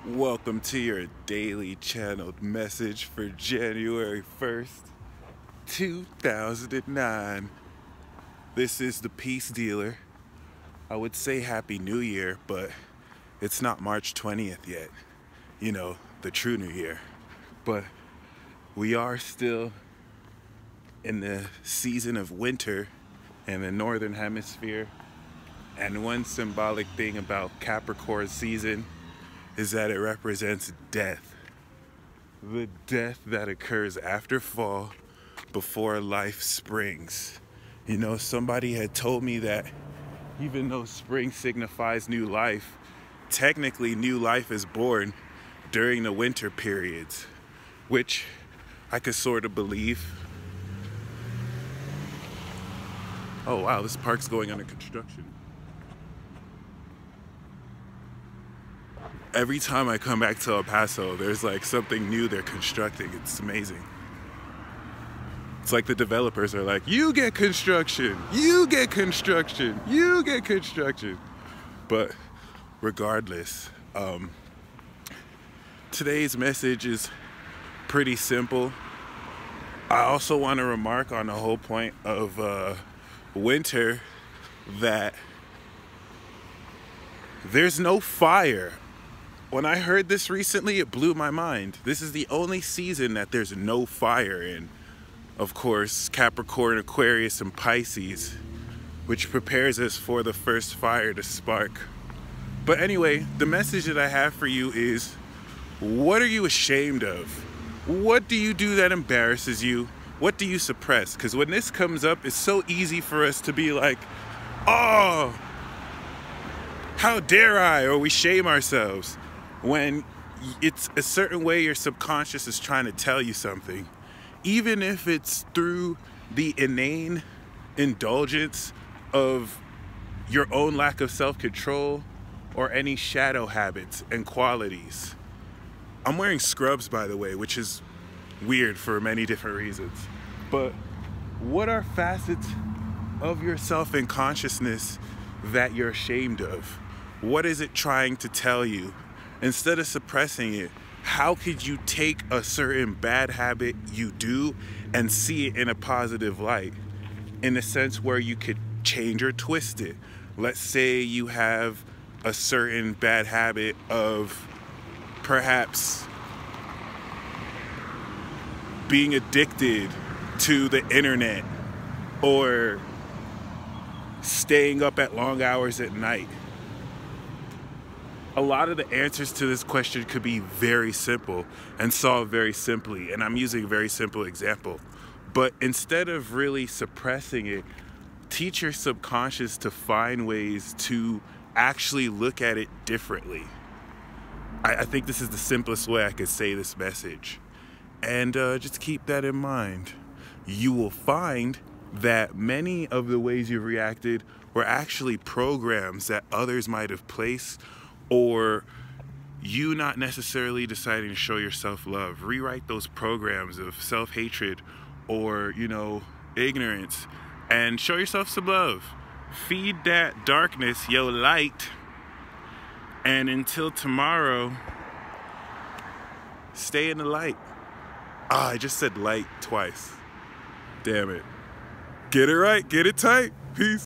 Welcome to your daily channeled message for January 1st, 2009. This is the Peace Dealer. I would say Happy New Year, but it's not March 20th yet. You know, the true New Year. But we are still in the season of winter in the Northern Hemisphere. And one symbolic thing about Capricorn season is that it represents death. The death that occurs after fall, before life springs. You know, somebody had told me that even though spring signifies new life, technically new life is born during the winter periods, which I could sort of believe. Oh wow, this park's going under construction. Every time I come back to El Paso, there's like something new they're constructing. It's amazing. It's like the developers are like, you get construction, you get construction, you get construction. But regardless, today's message is pretty simple. I also want to remark on the whole point of winter that there's no fire. When I heard this recently, it blew my mind. This is the only season that there's no fire in. Of course, Capricorn, Aquarius, and Pisces, which prepares us for the first fire to spark. But anyway, the message that I have for you is, what are you ashamed of? What do you do that embarrasses you? What do you suppress? Because when this comes up, it's so easy for us to be like, oh, how dare I? Or we shame ourselves. When it's a certain way your subconscious is trying to tell you something, even if it's through the inane indulgence of your own lack of self-control or any shadow habits and qualities. I'm wearing scrubs, by the way, which is weird for many different reasons. But what are facets of yourself and consciousness that you're ashamed of? What is it trying to tell you? Instead of suppressing it, how could you take a certain bad habit you do and see it in a positive light? In a sense where you could change or twist it. Let's say you have a certain bad habit of perhaps being addicted to the internet or staying up at long hours at night. A lot of the answers to this question could be very simple and solved very simply. And I'm using a very simple example. But instead of really suppressing it, teach your subconscious to find ways to actually look at it differently. I think this is the simplest way I could say this message. And just keep that in mind. You will find that many of the ways you reacted were actually programs that others might have placed, or you not necessarily deciding to show yourself love. Rewrite those programs of self-hatred or, you know, ignorance, and show yourself some love. Feed that darkness your light. And until tomorrow, stay in the light. I just said light twice. Damn it. Get it right, get it tight. Peace.